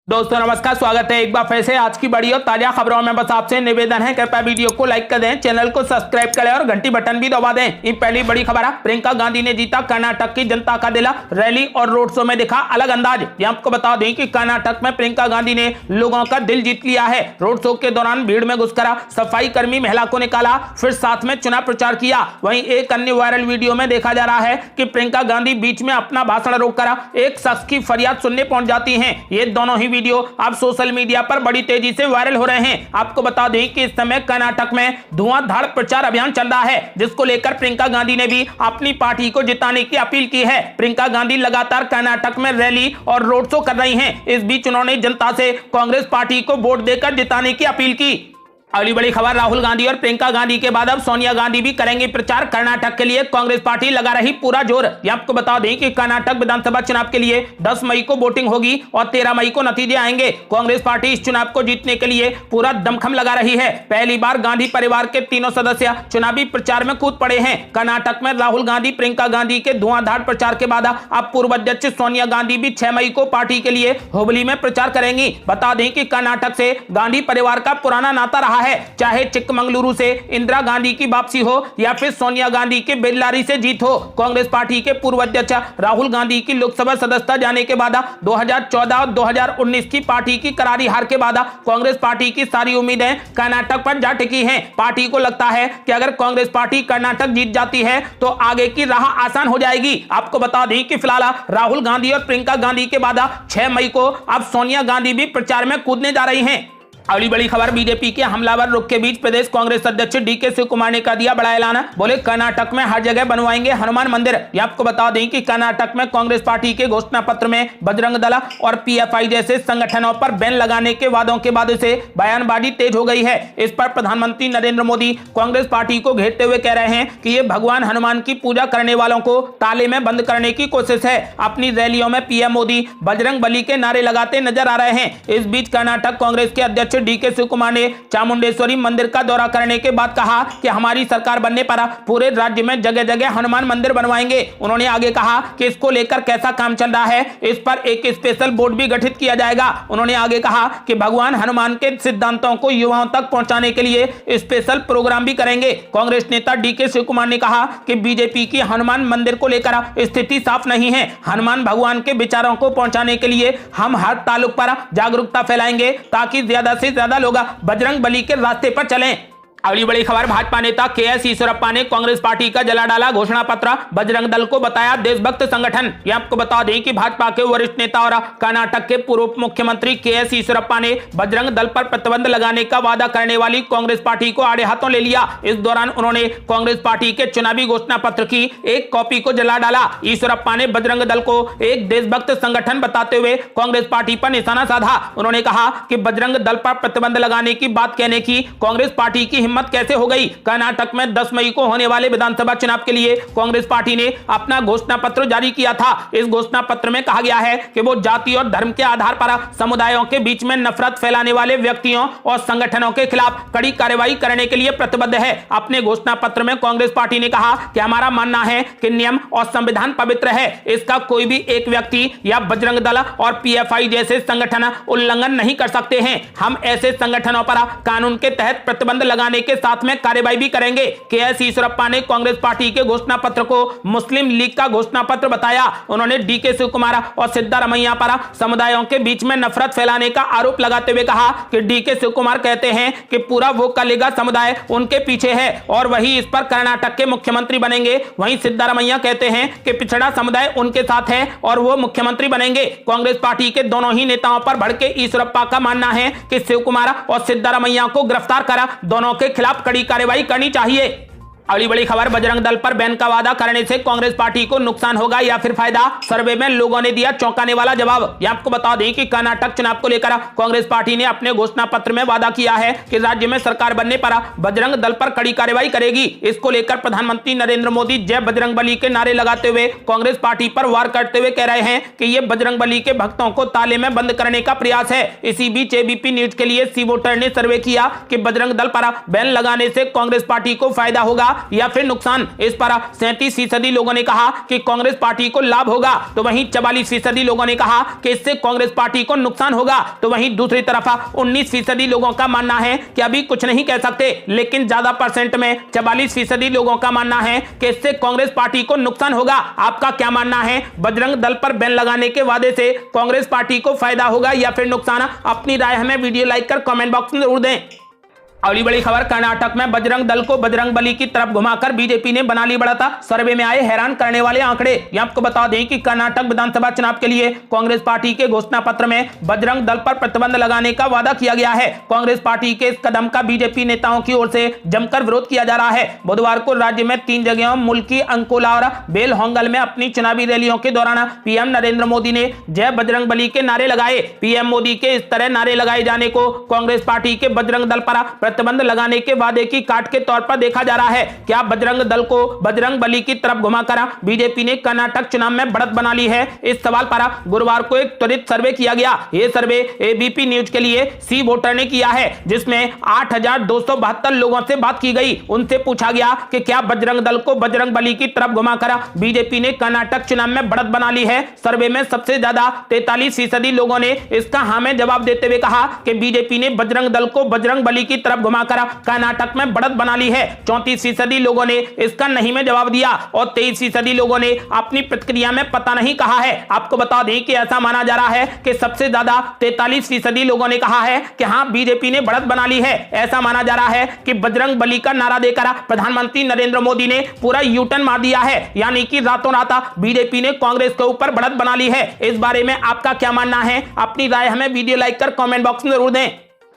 दोस्तों नमस्कार, स्वागत है एक बार फिर से आज की बड़ी और ताजा खबरों में। बस आपसे निवेदन है कृपया वीडियो को लाइक कर दें, चैनल को सब्सक्राइब करें और घंटी बटन भी दबा दें। इन पहली बड़ी खबर है, प्रियंका गांधी ने जीता कर्नाटक की जनता का दिल। रैली और रोड शो में दिखा अलग अंदाज। ये आपको बता दें कि कर्नाटक में प्रियंका गांधी ने लोगों का दिल जीत लिया है। रोड शो के दौरान भीड़ में घुसकर सफाई कर्मी महिला को निकाला, फिर साथ में चुनाव प्रचार किया। वहीं एक अन्य वायरल वीडियो में देखा जा रहा है कि प्रियंका गांधी बीच में अपना भाषण रोककर एक शख्स की फरियाद सुनने पहुंच जाती हैं। ये दोनों ही वीडियो अब सोशल मीडिया पर बड़ी तेजी से वायरल हो रहे हैं। आपको बता दें कि इस समय कर्नाटक में धुआंधार प्रचार अभियान चल रहा है, जिसको लेकर प्रियंका गांधी ने भी अपनी पार्टी को जिताने की अपील की है। प्रियंका गांधी लगातार कर्नाटक में रैली और रोड शो कर रही हैं। इस बीच उन्होंने जनता से कांग्रेस पार्टी को वोट देकर जिताने की अपील की। अगली बड़ी खबर, राहुल गांधी और प्रियंका गांधी के बाद अब सोनिया गांधी भी करेंगे प्रचार। कर्नाटक के लिए कांग्रेस पार्टी लगा रही पूरा जोर। ये आपको बता दें कि कर्नाटक विधानसभा चुनाव के लिए 10 मई को वोटिंग होगी और 13 मई को नतीजे आएंगे। कांग्रेस पार्टी इस चुनाव को जीतने के लिए पूरा दमखम लगा रही है। पहली बार गांधी परिवार के तीनों सदस्य चुनावी प्रचार में कूद पड़े हैं। कर्नाटक में राहुल गांधी प्रियंका गांधी के धुआंधार प्रचार के बाद अब पूर्व अध्यक्ष सोनिया गांधी भी 6 मई को पार्टी के लिए हुबली में प्रचार करेंगी। बता दें कि कर्नाटक से गांधी परिवार का पुराना नाता रहा है, चाहे चिक्कमंगलुरु से इंदिरा गांधी की वापसी हो या फिर सोनिया गांधी के बेल्लारी से जीत हो। कांग्रेस पार्टी के पूर्व अध्यक्ष राहुल गांधी की लोकसभा सदस्यता जाने के बाद 2014 और 2019 की पार्टी की करारी हार के बाद कांग्रेस पार्टी की सारी उम्मीदें कर्नाटक पर जा टिकी हैं। पार्टी को लगता है कि अगर कांग्रेस पार्टी कर्नाटक जीत जाती है तो आगे की राह आसान हो जाएगी। आपको बता दें कि फिलहाल राहुल गांधी और प्रियंका गांधी के बाद 6 मई को अब सोनिया गांधी भी प्रचार में कूदने जा रही हैं। अगली बड़ी खबर, बीजेपी के हमलावर रुख के बीच प्रदेश कांग्रेस अध्यक्ष डीके शिव कुमार ने कर दिया बड़ा ऐलान। बोले कर्नाटक में हर जगह बनवाएंगे हनुमान मंदिर। ये आपको बता दें कि कर्नाटक में कांग्रेस पार्टी के घोषणा पत्र में बजरंग दल और पीएफआई जैसे संगठनों पर बैन लगाने के वादों के बाद से बयानबाजी तेज हो गई है। इस पर प्रधानमंत्री नरेंद्र मोदी कांग्रेस पार्टी को घेरते हुए कह रहे हैं कि ये भगवान हनुमान की पूजा करने वालों को ताले में बंद करने की कोशिश है। अपनी रैलियों में पीएम मोदी बजरंग बली के नारे लगाते नजर आ रहे हैं। इस बीच कर्नाटक कांग्रेस के अध्यक्ष डीके शिव कुमार ने चामुंडेश्वरी मंदिर का दौरा करने के बाद कहा कि हमारी सरकार बनने पर पूरे राज्य में जगह जगह हनुमान मंदिर बनवाएंगे। उन्होंने आगे कहा कि इसको लेकर कैसा काम चल रहा है, इस पर एक स्पेशल बोर्ड भी गठित किया जाएगा। उन्होंने आगे कहा कि भगवान हनुमान के सिद्धांतों को युवाओं तक पहुंचाने के लिए स्पेशल प्रोग्राम भी करेंगे। कांग्रेस नेता डीके शिव कुमार ने कहा कि बीजेपी की हनुमान मंदिर को लेकर स्थिति साफ नहीं है। हनुमान भगवान के विचारों को पहुंचाने के लिए हम हर तालुक पर जागरूकता फैलाएंगे ताकि ज्यादा से ज्यादा लोग बजरंग बली के रास्ते पर चलें। अगली बड़ी खबर, भाजपा नेता के.एस. ईश्वरप्पा ने कांग्रेस पार्टी का जला डाला घोषणा पत्र। बजरंग दल को बताया देशभक्त संगठन। ये आपको बता दें कि भाजपा के वरिष्ठ नेता और कर्नाटक के पूर्व मुख्यमंत्री के.एस. ईश्वरप्पा ने बजरंग दल पर प्रतिबंध लगाने का वादा करने वाली कांग्रेस पार्टी को आड़े हाथों ले लिया। इस दौरान उन्होंने कांग्रेस पार्टी के चुनावी घोषणा पत्र की एक कॉपी को जला डाला। ईश्वरप्पा ने बजरंग दल को एक देशभक्त संगठन बताते हुए कांग्रेस पार्टी पर निशाना साधा। उन्होंने कहा कि बजरंग दल पर प्रतिबंध लगाने की बात कहने की कांग्रेस पार्टी की हिम्मत कैसे हो गई। कर्नाटक में 10 मई को होने वाले विधानसभा चुनाव के लिए कांग्रेस पार्टी ने अपना घोषणा पत्र जारी किया था। इस घोषणा पत्र में कहा गया है कि वो जाति और धर्म के आधार पर समुदायों के बीच में नफरत फैलाने वाले व्यक्तियों और संगठनों के खिलाफ कड़ी कार्रवाई करने के लिए प्रतिबद्ध है। अपने घोषणा पत्र में कांग्रेस पार्टी ने कहा कि हमारा मानना है कि नियम और संविधान पवित्र है, इसका कोई भी एक व्यक्ति या बजरंग दल और पीएफआई जैसे संगठन उल्लंघन नहीं कर सकते हैं। हम ऐसे संगठनों पर कानून के तहत प्रतिबंध लगाने के साथ में कार्रवाई भी करेंगे। के.एस. ईश्वरप्पा ने कांग्रेस पार्टी के घोषणा पत्र को मुस्लिम लीग का घोषणा पत्र बताया। उन्होंने डीके शिव कुमार और सिद्धारमैया पर समुदायों के बीच में नफरत फैलाने का आरोप लगाते हुए कहा कि डीके शिव कुमार कहते हैं कि पूरा वो कलेगा समुदाय उनके पीछे है और वही इस पर कर्नाटक के मुख्यमंत्री बनेंगे। वहीं सिद्धारमैया कहते हैं कि पिछड़ा समुदाय उनके साथ है और वो मुख्यमंत्री बनेंगे। कांग्रेस पार्टी के दोनों ही नेताओं पर भड़के ईश्वरप्पा का मानना है कि शिव कुमार और सिद्धारमैया को गिरफ्तार कर दोनों के खिलाफ कड़ी कार्रवाई करनी चाहिए। अगली बड़ी खबर, बजरंग दल पर बैन का वादा करने से कांग्रेस पार्टी को नुकसान होगा या फिर फायदा। सर्वे में लोगों ने दिया चौंकाने वाला जवाब। ये आपको बता दें कि कर्नाटक चुनाव को लेकर कांग्रेस पार्टी ने अपने घोषणा पत्र में वादा किया है कि राज्य में सरकार बनने पर बजरंग दल पर कड़ी कार्रवाई करेगी। इसको लेकर प्रधानमंत्री नरेंद्र मोदी जय बजरंग बली के नारे लगाते हुए कांग्रेस पार्टी पर वार करते हुए कह रहे हैं कि ये बजरंग बली के भक्तों को ताले में बंद करने का प्रयास है। इसी बीच एबीपी न्यूज के लिए सी वोटर ने सर्वे किया कि बजरंग दल पर बैन लगाने से कांग्रेस पार्टी को फायदा होगा या फिर नुकसान। इस पर 37% लोगों ने कहा कि कांग्रेस पार्टी को लाभ होगा, तो वहीं 44% लोगों ने कहा कि इससे कांग्रेस पार्टी को नुकसान होगा। तो वहीं दूसरी तरफ 19% लोगों का मानना है कि अभी कुछ नहीं कह सकते, लेकिन ज्यादा परसेंट में 44% लोगों का मानना है कि इससे कांग्रेस पार्टी को नुकसान होगा। आपका क्या मानना है? बजरंग दल पर बैन लगाने के वादे से कांग्रेस पार्टी को फायदा होगा या फिर नुकसान? अपनी राय हमें वीडियो लाइक कर कमेंट बॉक्स में जरूर दें। अगली बड़ी खबर, कर्नाटक में बजरंग दल को बजरंग बली की तरफ घुमाकर बीजेपी ने बना ली बढ़त। सर्वे में आए हैरान करने वाले आंकड़े। यहां आपको बता दें कि कर्नाटक विधानसभा चुनाव के लिए कांग्रेस पार्टी के घोषणा पत्र में बजरंग दल पर प्रतिबंध लगाने का वादा किया गया है। कांग्रेस पार्टी के इस कदम का बीजेपी नेताओं की ओर से जमकर विरोध किया जा रहा है। बुधवार को राज्य में 3 जगहों मुल्की, अंकोला और बेलहोंगल में अपनी चुनावी रैलियों के दौरान पीएम नरेंद्र मोदी ने जय बजरंग बली के नारे लगाए। पीएम मोदी के इस तरह नारे लगाए जाने को कांग्रेस पार्टी के बजरंग दल पर प्रतिबंध लगाने के वादे की काट के तौर पर देखा जा रहा है। क्या बजरंग दल को बजरंग बली की तरफ घुमाकर बीजेपी ने कर्नाटक चुनाव में बढ़त बना ली है? इस सवाल पर गुरुवार को एक त्वरित सर्वे किया गया। यह सर्वे एबीपी न्यूज के लिए सी वोटर ने किया है, जिसमें 8,272 लोगों से बात की गई। उनसे पूछा गया कि क्या बजरंग दल को बजरंग बली की तरफ घुमाकर बीजेपी ने कर्नाटक चुनाव में बढ़त बना ली है। सर्वे में सबसे ज्यादा 43% लोगों ने इसका हां में जवाब देते हुए कहा कि बीजेपी ने बजरंग दल को बजरंग बली की तरफ घुमाकर कर्नाटक में बढ़त बना ली है। 34% लोगों ने इसका नहीं में जवाब दिया और 23% लोगों ने अपनी प्रतिक्रिया में पता नहीं कहा है। आपको बता दें कि ऐसा माना जा रहा है कि सबसे ज्यादा 43% लोगों ने कहा है कि हां, बीजेपी ने बढ़त बना ली है। ऐसा माना जा रहा है कि बजरंग बली का नारा देकर प्रधानमंत्री नरेंद्र मोदी ने पूरा यूटर्न मार दिया है, यानी कि रातों रात बीजेपी ने कांग्रेस के ऊपर बढ़त बना ली है। इस बारे में आपका क्या मानना है? अपनी राय हमें वीडियो लाइक कर कमेंट बॉक्स में जरूर दें।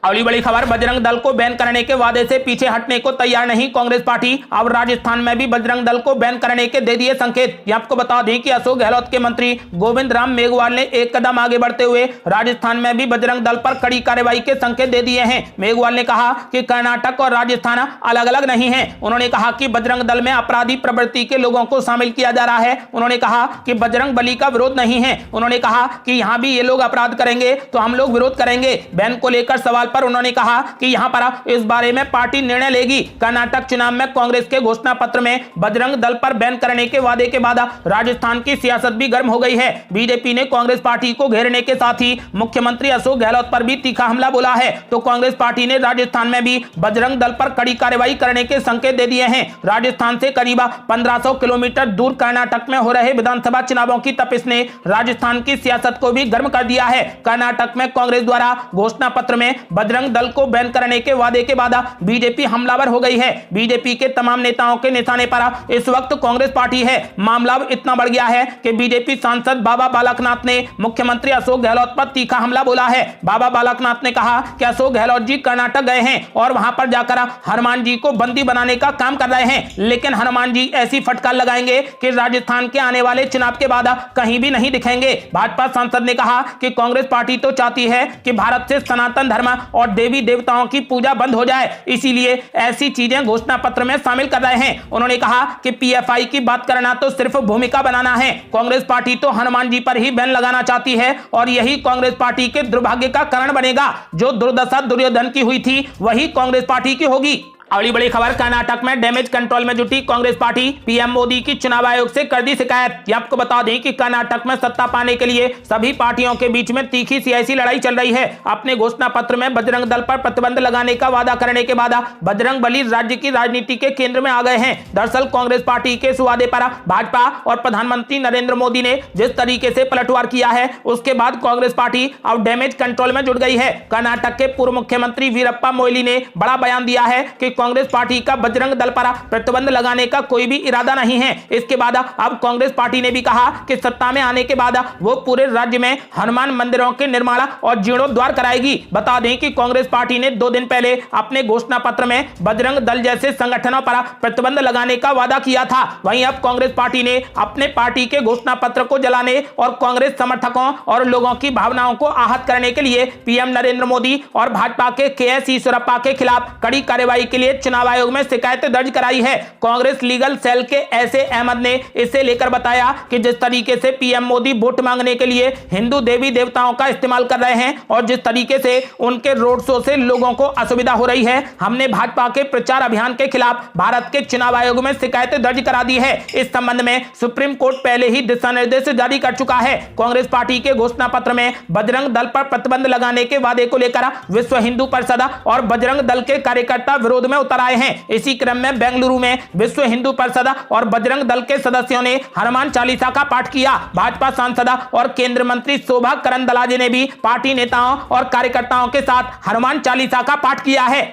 अगली बड़ी खबर, बजरंग दल को बैन करने के वादे से पीछे हटने को तैयार नहीं कांग्रेस पार्टी। अब राजस्थान में भी बजरंग दल को बैन करने के दे दिए संकेत। ये आपको बता दें कि अशोक गहलोत के मंत्री गोविंद राम मेघवाल ने एक कदम आगे बढ़ते हुए राजस्थान में भी बजरंग दल पर कड़ी कार्रवाई के संकेत दे दिए हैं। मेघवाल ने कहा कि कर्नाटक और राजस्थान अलग अलग नहीं है। उन्होंने कहा कि बजरंग दल में अपराधी प्रवृत्ति के लोगों को शामिल किया जा रहा है। उन्होंने कहा कि बजरंग बली का विरोध नहीं है। उन्होंने कहा कि यहां भी ये लोग अपराध करेंगे तो हम लोग विरोध करेंगे। बैन को लेकर सवाल पर उन्होंने कहा कि यहां पर इस बारे में पार्टी निर्णय लेगी। कर्नाटक चुनाव में कांग्रेस के घोषणा पत्र में बजरंग दल पर बैन करने के वादे के बाद राजस्थान की सियासत भी गर्म हो गई है। बीजेपी ने कांग्रेस पार्टी को घेरने के साथ ही मुख्यमंत्री अशोक गहलोत पर भी तीखा हमला बोला है। तो कांग्रेस पार्टी ने राजस्थान में भी बजरंग दल पर कड़ी कार्रवाई करने के संकेत दे दिए हैं। राजस्थान से करीब 1500 किलोमीटर दूर कर्नाटक में हो रहे विधानसभा चुनावों की तपिश ने राजस्थान की सियासत को भी गर्म कर दिया है। कर्नाटक में कांग्रेस द्वारा घोषणा पत्र में बजरंग दल को बैन करने के वादे के बाद बीजेपी हमलावर हो गई है। बीजेपी के तमाम नेताओं के निशाने पर इस वक्त कांग्रेस पार्टी है। मामला इतना बढ़ गया है कि बीजेपी सांसद बाबा बालकनाथ ने मुख्यमंत्री अशोक गहलोत पर तीखा हमला बोला है। बाबा बालकनाथ ने कहा कि अशोक गहलोत जी कर्नाटक गए हैं और वहां पर जाकर हनुमान जी को बंदी बनाने का काम कर रहे हैं, लेकिन हनुमान जी ऐसी फटकार लगाएंगे कि राजस्थान के आने वाले चुनाव के बाद कहीं भी नहीं दिखेंगे। भाजपा सांसद ने कहा कि कांग्रेस पार्टी तो चाहती है कि भारत से सनातन धर्म और देवी देवताओं की पूजा बंद हो जाए, इसीलिए ऐसी चीजें घोषणा पत्र में शामिल कर रहे हैं। उन्होंने कहा कि पीएफआई की बात करना तो सिर्फ भूमिका बनाना है। कांग्रेस पार्टी तो हनुमान जी पर ही बैन लगाना चाहती है और यही कांग्रेस पार्टी के दुर्भाग्य का कारण बनेगा। जो दुर्दशा दुर्योधन की हुई थी वही कांग्रेस पार्टी की होगी। अगली बड़ी खबर, कर्नाटक में डैमेज कंट्रोल में जुटी कांग्रेस पार्टी, पीएम मोदी की चुनाव आयोग से कर दी शिकायत। आपको बता दें कि कर्नाटक में सत्ता पाने के लिए सभी पार्टियों के बीच में तीखी सियासी लड़ाई चल रही है। अपने घोषणा पत्र में बजरंग दल पर प्रतिबंध लगाने का वादा करने के बाद बजरंग बली राज्य की राजनीति के केंद्र में आ गए हैं। दरअसल कांग्रेस पार्टी के इस वादे पर भाजपा और प्रधानमंत्री नरेंद्र मोदी ने जिस तरीके से पलटवार किया है, उसके बाद कांग्रेस पार्टी अब डैमेज कंट्रोल में जुट गई है। कर्नाटक के पूर्व मुख्यमंत्री वीरप्पा मोइली ने बड़ा बयान दिया है कि कांग्रेस पार्टी का बजरंग दल पर प्रतिबंध लगाने का कोई भी इरादा नहीं है। इसके बाद अब कांग्रेस पार्टी ने भी कहा कि सत्ता में आने के बाद वो पूरे राज्य में हनुमान मंदिरों के निर्माण और जीर्णोद्धार कराएगी। बता दें कि कांग्रेस पार्टी ने 2 दिन पहले अपने घोषणा पत्र में बजरंग दल जैसे संगठनों पर प्रतिबंध लगाने का वादा किया था। वहीं अब कांग्रेस पार्टी ने अपने पार्टी के घोषणा पत्र को जलाने और कांग्रेस समर्थकों और लोगों की भावनाओं को आहत करने के लिए पीएम नरेंद्र मोदी और भाजपा के केएस ईश्वरप्पा के खिलाफ कड़ी कार्रवाई के लिए लिए चुनाव आयोग में शिकायत दर्ज कराई है। कांग्रेस लीगल सेल के एस ए अहमद ने इसे लेकर बताया कि जिस तरीके से पीएम मोदी वोट मांगने के लिए हिंदू देवी देवताओं का इस्तेमाल कर रहे हैं और जिस तरीके से उनके रोड शो से लोगों को असुविधा हो रही है, हमने भाजपा के प्रचार अभियान के खिलाफ भारत के चुनाव आयोग में शिकायत दर्ज करा दी है। इस संबंध में सुप्रीम कोर्ट पहले ही दिशा निर्देश जारी कर चुका है। कांग्रेस पार्टी के घोषणा पत्र में बजरंग दल पर प्रतिबंध लगाने के वादे को लेकर विश्व हिंदू परिषद और बजरंग दल के कार्यकर्ता विरोध में उतर आए हैं। इसी क्रम में बेंगलुरु में विश्व हिंदू परिषद और बजरंग दल के सदस्यों ने हनुमान चालीसा का पाठ किया। भाजपा सांसद और केंद्रीय मंत्री शोभा करंदलाजे ने भी पार्टी नेताओं और कार्यकर्ताओं के साथ हनुमान चालीसा का पाठ किया है।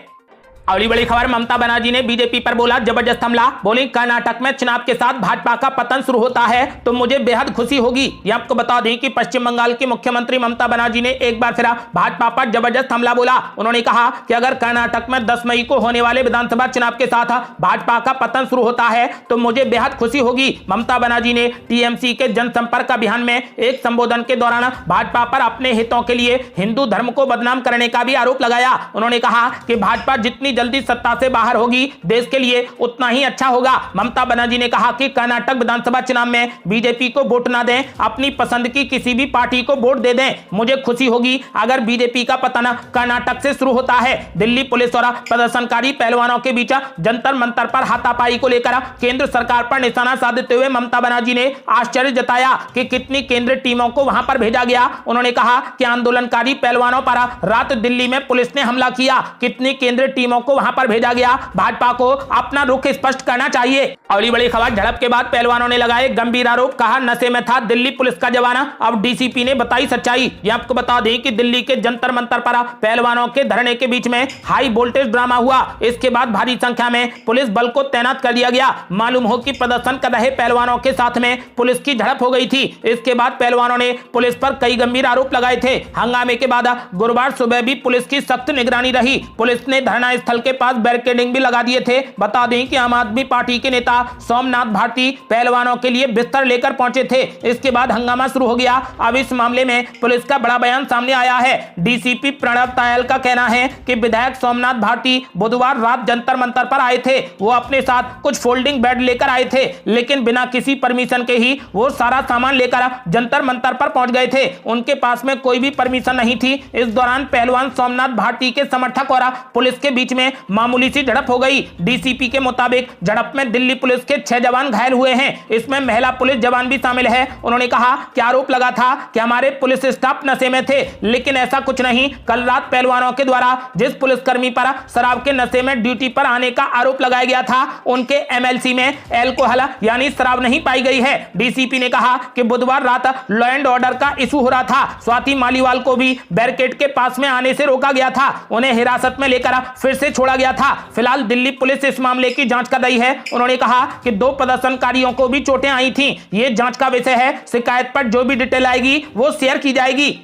अगली बड़ी खबर, ममता बनर्जी ने बीजेपी पर बोला जबरदस्त हमला। बोली कर्नाटक में चुनाव के साथ भाजपा का पतन शुरू होता है तो मुझे बेहद खुशी होगी। ये आपको बता दें कि पश्चिम बंगाल की मुख्यमंत्री ममता बनर्जी ने एक बार फिर भाजपा पर जबरदस्त हमला बोला। उन्होंने कहा कि अगर कर्नाटक में 10 मई को होने वाले विधानसभा चुनाव के साथ भाजपा का पतन शुरू होता है तो मुझे बेहद खुशी होगी। ममता बनर्जी ने टीएमसी के जनसंपर्क अभियान में एक संबोधन के दौरान भाजपा पर अपने हितों के लिए हिंदू धर्म को बदनाम करने का भी आरोप लगाया। उन्होंने कहा कि भाजपा जितनी जल्दी सत्ता से बाहर होगी देश के लिए उतना ही अच्छा होगा। ममता बनर्जी ने कहा कि कर्नाटक विधानसभा चुनाव में बीजेपी को वोट ना दें, अपनी पसंद की किसी भी पार्टी को वोट दे दें। मुझे खुशी होगी अगर बीजेपी का पतन कर्नाटक से शुरू होता है। दिल्ली पुलिस और प्रदर्शनकारी पहलवानों के बीच जंतर मंतर पर हाथापाई को लेकर केंद्र सरकार पर निशाना साधते हुए ममता बनर्जी ने आश्चर्य जताया कि कितनी केंद्रीय टीमों को वहां पर भेजा गया। उन्होंने कहा कि आंदोलनकारी पहलवानों पर रात दिल्ली में पुलिस ने हमला किया, कितनी केंद्रीय टीमों को वहां पर भेजा गया। भाजपा को अपना रुख स्पष्ट करना चाहिए। अगली बड़ी खबर, झड़प के बाद पहलवानों ने लगाए गंभीर आरोप, कहा नशे में था दिल्ली पुलिस का जवान। अब डीसीपी ने बताई सच्चाई। ये आपको बता दें कि दिल्ली के जंतर मंतर पर पहलवानों के धरने के बीच में हाई वोल्टेज ड्रामा हुआ। इसके बाद भारी संख्या में पुलिस बल को तैनात कर दिया गया। मालूम हो कि प्रदर्शन कर रहे पहलवानों के साथ में पुलिस की झड़प हो गई थी। इसके बाद पहलवानों ने पुलिस पर कई गंभीर आरोप लगाए थे। हंगामे के बाद गुरुवार सुबह भी पुलिस की सख्त निगरानी रही। पुलिस ने धरना स्थल के पास बैरिकेडिंग भी लगा दिए थे। बता दें कि आम आदमी पार्टी के नेता सोमनाथ भारती पहलवानों के लिए बिस्तर लेकर पहुंचे थे। इसके बाद हंगामा शुरू हो गया। अब इस मामले में पुलिस का बड़ा बयान सामने आया है। डीसीपी प्रणव तायल का कहना है कि विधायक सोमनाथ भारती बुधवार रात जंतर मंतर पर आए थे। वो अपने साथ कुछ फोल्डिंग बेड लेकर आए थे, लेकिन बिना किसी परमिशन के ही वो सारा सामान लेकर जंतर मंतर पर पहुंच गए थे। उनके पास में कोई भी परमिशन नहीं थी। इस दौरान पहलवान सोमनाथ भारती के समर्थक और पुलिस के बीच में मामूली सी झड़प हो गई। डीसीपी के मुताबिक झड़प में दिल्ली पुलिस के 6 जवान घायल हुए हैं। इसमें महिला पुलिस जवान भी शामिल है। उन्होंने कहा कि आरोप लगा था कि हमारे पुलिस स्टाफ नशे में थे, लेकिन ऐसा कुछ नहीं। कल रात पहलवानों के द्वारा जिस पुलिसकर्मी पर शराब के नशे में ड्यूटी पर आने का आरोप लगाया गया था, उनके एमएलसी में एल्कोहल यानी शराब नहीं पाई गई है। डीसीपी ने कहा कि बुधवार रात लॉ एंड ऑर्डर का इशू हो रहा था। स्वाति मालीवाल को भी बैरिकेड के पास में आने से रोका गया था। उन्हें हिरासत में लेकर फिर से छोड़ा गया था। फिलहाल दिल्ली पुलिस इस मामले की जांच कर रही है। उन्होंने कहा कि 2 प्रदर्शनकारियों को भी चोटें आई थीं। ये जांच का विषय है। शिकायत पर जो भी डिटेल आएगी वो शेयर की जाएगी।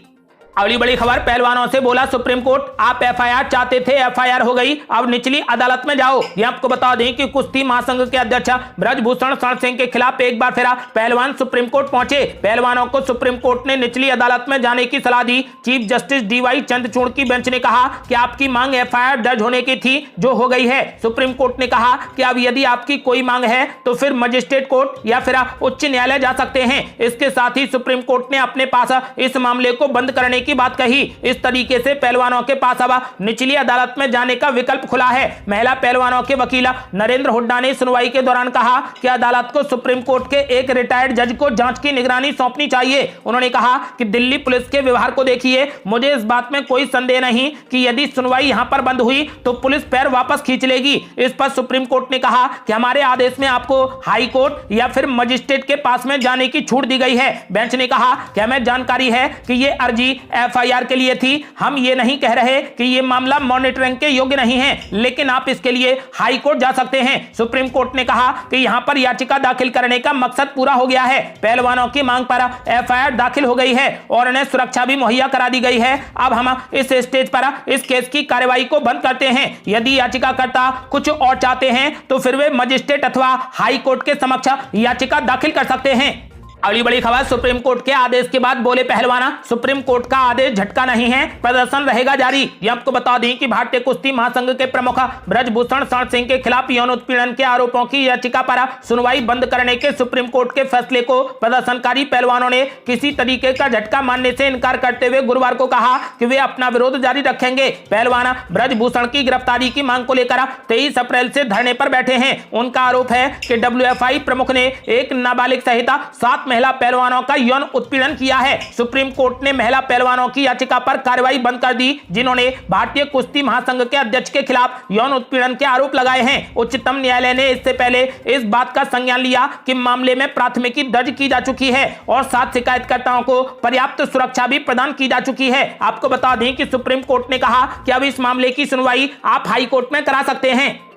अगली बड़ी खबर, पहलवानों से बोला सुप्रीम कोर्ट, आप एफआईआर चाहते थे, एफआईआर हो गई, अब निचली अदालत में जाओ। ये आपको बता दें कि कुश्ती महासंघ के अध्यक्ष ब्रजभूषण शरण सिंह के खिलाफ एक बार फिर पहलवान सुप्रीम कोर्ट पहुंचे। पहलवानों को सुप्रीम कोर्ट ने निचली अदालत में जाने की सलाह दी। चीफ जस्टिस डीवाई चंद्रचूड़ की बेंच ने कहा कि आपकी मांग एफआईआर दर्ज होने की थी, जो हो गई है। सुप्रीम कोर्ट ने कहा कि अब यदि आपकी कोई मांग है तो फिर मजिस्ट्रेट कोर्ट या फिर उच्च न्यायालय जा सकते हैं। इसके साथ ही सुप्रीम कोर्ट ने अपने पास इस मामले को बंद करने की बात कही। इस तरीके से पहलवानों के पास अब निचली अदालत में जाने का विकल्प खुला है। महिला पहलवानों के वकील नरेंद्र हुड्डा ने सुनवाई के दौरान कहा कि अदालत को सुप्रीम कोर्ट के एक रिटायर्ड जज को जांच की निगरानी सौंपनी चाहिए। उन्होंने कहा कि दिल्ली पुलिस के व्यवहार को देखिए, मुझे इस बात में कोई संदेह नहीं कि यदि सुनवाई यहां पर बंद हुई तो पुलिस पैर वापस खींच लेगी। इस पर सुप्रीम कोर्ट ने कहा कि हमारे आदेश में आपको हाई कोर्ट या फिर मजिस्ट्रेट के पास में जाने की छूट दी गई है। बेंच ने कहा कि हमें जानकारी है कि यह अर्जी एफआईआर के लिए थी। हम ये नहीं कह रहे कि ये मामला मॉनिटरिंग के योग्य नहीं है, लेकिन आप इसके लिए हाई कोर्ट जा सकते हैं। सुप्रीम कोर्ट ने कहा कि यहां पर याचिका दाखिल करने का मकसद पूरा हो गया है। पहलवानों की मांग पर एफआईआर दाखिल हो गई है और उन्हें सुरक्षा भी मुहैया करा दी गई है। अब हम इस स्टेज पर इस केस की कार्रवाई को बंद करते हैं। यदि याचिकाकर्ता कुछ और चाहते हैं तो फिर वे मजिस्ट्रेट अथवा हाई कोर्ट के समक्ष याचिका दाखिल कर सकते हैं। अगली बड़ी खबर, सुप्रीम कोर्ट के आदेश के बाद बोले पहलवाना, सुप्रीम कोर्ट का आदेश झटका नहीं है, प्रदर्शन रहेगा जारी। ये आपको बता दें कि भारतीय कुश्ती महासंघ के प्रमुख ब्रजभूषण शरण सिंह के खिलाफ यौन उत्पीड़न के आरोपों की याचिका पर सुनवाई बंद करने के सुप्रीम कोर्ट के फैसले को प्रदर्शनकारी पहलवानों ने किसी तरीके का झटका मानने से इनकार करते हुए गुरुवार को कहा कि वे अपना विरोध जारी रखेंगे। पहलवान ब्रजभूषण की गिरफ्तारी की मांग को लेकर 23 अप्रैल से धरने पर बैठे हैं। उनका आरोप है कि WFI प्रमुख ने एक नाबालिग सहित 7 महिला पहलवानों का यौन उत्पीड़न किया है। सुप्रीम कोर्ट ने महिला पहलवानों की याचिका पर कार्रवाई बंद कर दी, जिन्होंने भारतीय कुश्ती महासंघ के अध्यक्ष के खिलाफ यौन उत्पीड़न के आरोप लगाए हैं। उच्चतम न्यायालय ने इससे पहले इस बात का संज्ञान लिया कि मामले में प्राथमिकी दर्ज की जा चुकी है और 7 शिकायतकर्ताओं को पर्याप्त सुरक्षा भी प्रदान की जा चुकी है। आपको बता दें कि सुप्रीम कोर्ट ने कहा कि अब इस मामले की सुनवाई आप हाई कोर्ट में करा सकते हैं।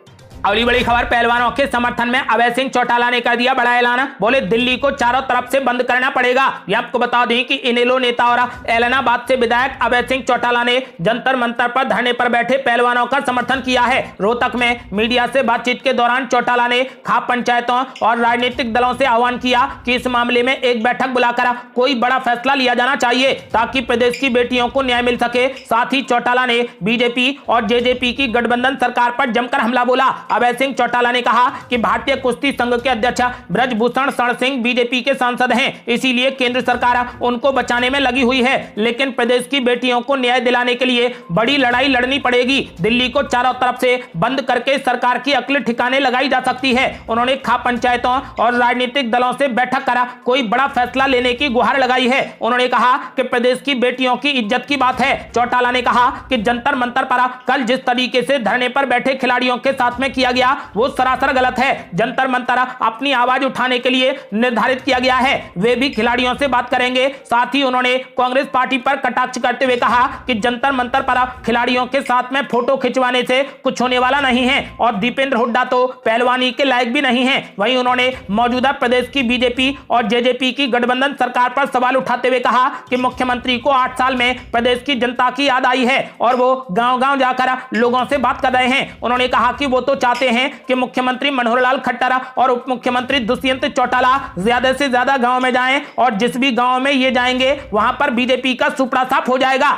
अगली बड़ी खबर, पहलवानों के समर्थन में अभय सिंह चौटाला ने कर दिया बड़ा ऐलान, बोले दिल्ली को चारों तरफ से बंद करना पड़ेगा। ये आपको बता दें कि इनेलो नेता और एलनाबाद से विधायक अभय सिंह चौटाला ने जंतर मंतर पर धरने पर बैठे पहलवानों का समर्थन किया है। रोहतक में मीडिया से बातचीत के दौरान चौटाला ने खाप पंचायतों और राजनीतिक दलों से आह्वान किया कि इस मामले में एक बैठक बुलाकर कोई बड़ा फैसला लिया जाना चाहिए ताकि प्रदेश की बेटियों को न्याय मिल सके। साथ ही चौटाला ने बीजेपी और जेजेपी की गठबंधन सरकार पर जमकर हमला बोला। अभय सिंह चौटाला ने कहा कि भारतीय कुश्ती संघ के अध्यक्ष ब्रजभूषण शरण सिंह बीजेपी के सांसद हैं, इसीलिए केंद्र सरकार उनको बचाने में लगी हुई है, लेकिन प्रदेश की बेटियों को न्याय दिलाने के लिए बड़ी लड़ाई लड़नी पड़ेगी। दिल्ली को चारों तरफ से बंद करके सरकार की अक्ल ठिकाने लगाई जा सकती है। उन्होंने खाप पंचायतों और राजनीतिक दलों से बैठक कर कोई बड़ा फैसला लेने की गुहार लगाई है। उन्होंने कहा कि प्रदेश की बेटियों की इज्जत की बात है। चौटाला ने कहा कि जंतर मंतर पर कल जिस तरीके से धरने पर बैठे खिलाड़ियों के साथ में किया गया वो सरासर गलत है। जंतर मंतर अपनी आवाज उठाने के लिए निर्धारित किया गया है, वे भी खिलाड़ियों से बात करेंगे। साथ ही उन्होंने कांग्रेस पार्टी पर कटाक्ष करते हुए कहा कि जंतर मंतर पर खिलाड़ियों के साथ में फोटो खिंचवाने से कुछ होने वाला नहीं है और दीपेंद्र हुड्डा तो पहलवानी के लायक भी नहीं है। वहीं उन्होंने मौजूदा प्रदेश की बीजेपी और जेजेपी की गठबंधन सरकार पर सवाल उठाते हुए कहा कि मुख्यमंत्री को 8 साल में प्रदेश की जनता की याद आई है और वो गांव-गांव जाकर लोगों से बात कर रहे हैं। उन्होंने कहा कि वो तो चाहते हैं कि मुख्यमंत्री मनोहर लाल खट्टर और उप मुख्यमंत्री दुष्यंत चौटाला ज्यादा से ज्यादा गांव में जाएं और जिस भी गांव में ये जाएंगे वहां पर बीजेपी का सुपड़ा साफ हो जाएगा।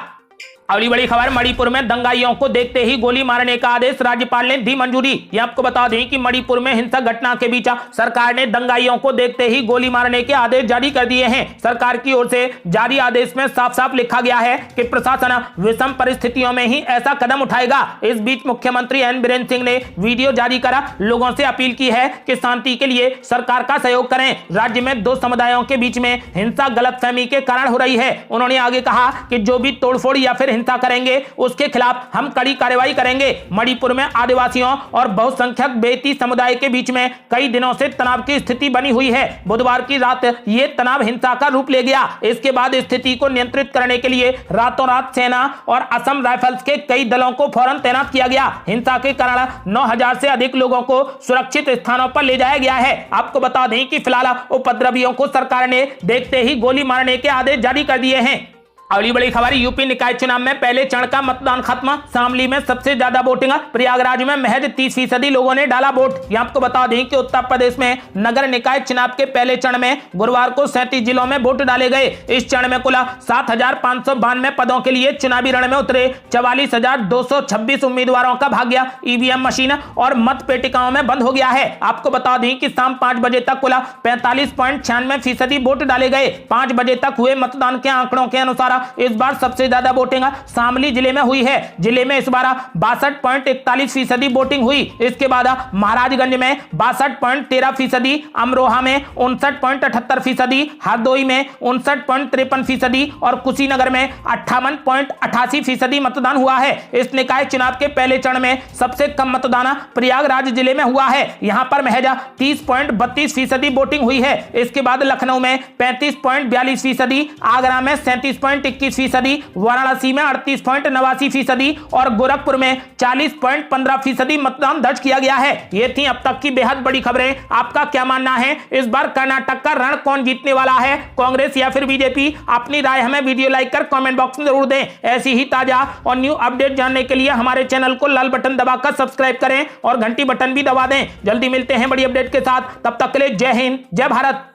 अगली बड़ी खबर, मणिपुर में दंगाइयों को देखते ही गोली मारने का आदेश राज्यपाल ने दी मंजूरी। ये आपको बता दें कि मणिपुर में हिंसक घटना के बीच सरकार ने दंगाइयों को देखते ही गोली मारने के आदेश जारी कर दिए हैं। सरकार की ओर से जारी आदेश में साफ साफ लिखा गया है कि प्रशासन विषम परिस्थितियों में ही ऐसा कदम उठाएगा। इस बीच मुख्यमंत्री एन बीरेन सिंह ने वीडियो जारी कर लोगों से अपील की है कि शांति के लिए सरकार का सहयोग करें। राज्य में 2 समुदायों के बीच में हिंसा गलतफहमी के कारण हो रही है। उन्होंने आगे कहा कि जो भी तोड़फोड़ या फिर हिंसा करेंगे उसके खिलाफ हम कड़ी कार्रवाई करेंगे। मणिपुर में आदिवासियों और बहुसंख्यक बेटी समुदाय के बीच में कई दिनों से तनाव की स्थिति बनी हुई है। बुधवार की रात ये तनाव हिंसा का रूप ले गया। इसके बाद स्थिति को नियंत्रित करने के लिए रातों रात सेना और असम राइफल्स के कई दलों को फौरन तैनात किया गया। हिंसा के कारण 9000 से अधिक लोगों को सुरक्षित स्थानों पर ले जाया गया है। आपको बता दें कि फिलहाल उपद्रवियों को सरकार ने देखते ही गोली मारने के आदेश जारी कर दिए हैं। अगली बड़ी खबर, यूपी निकाय चुनाव में पहले चरण का मतदान खत्म, शामली में सबसे ज्यादा वोटिंग, प्रयागराज में महज 30% लोगों ने डाला वोट। ये आपको बता दें कि उत्तर प्रदेश में नगर निकाय चुनाव के पहले चरण में गुरुवार को 37 जिलों में वोट डाले गए। इस चरण में कुल 7592 पदों के लिए चुनावी रण में उतरे 44,226 उम्मीदवारों का भाग्य ईवीएम मशीन और मत पेटिकाओं में बंद हो गया है। आपको बता दें कि शाम 5 बजे तक कुल 45.96% वोट डाले गए। 5 बजे तक हुए मतदान के आंकड़ों के अनुसार इस बार सबसे ज्यादा वोटिंग शामली जिले में हुई है। जिले में इस बार 62.41% वोटिंग हुई। इसके बाद महाराजगंज में 62.13%, अमरोहा में 59.78%, हरदोई में 59.53% और कुशीनगर में 58.88% मतदान हुआ है। इस निकाय चुनाव के पहले चरण में सबसे कम मतदान प्रयागराज जिले में हुआ है। यहां पर महज 30.32% वोटिंग हुई है। इसके बाद लखनऊ में 35.42%, आगरा में 37.21%, वाराणसी में 38.89% और गोरखपुर में 40.15% मतदान दर्ज किया गया है। ये थी अब तक की बेहद बड़ी खबरें। आपका क्या मानना है, इस बार कर्नाटक का रण कौन जीतने वाला है, कांग्रेस या फिर बीजेपी? अपनी राय हमें वीडियो लाइक कर कमेंट बॉक्स में जरूर दें। ऐसी ही ताजा और न्यू अपडेट जानने के लिए हमारे चैनल को लाल बटन दबाकर सब्सक्राइब करें और घंटी बटन भी दबा दें। जल्दी मिलते हैं बड़ी अपडेट के साथ, तब तक के लिए जय हिंद, जय भारत।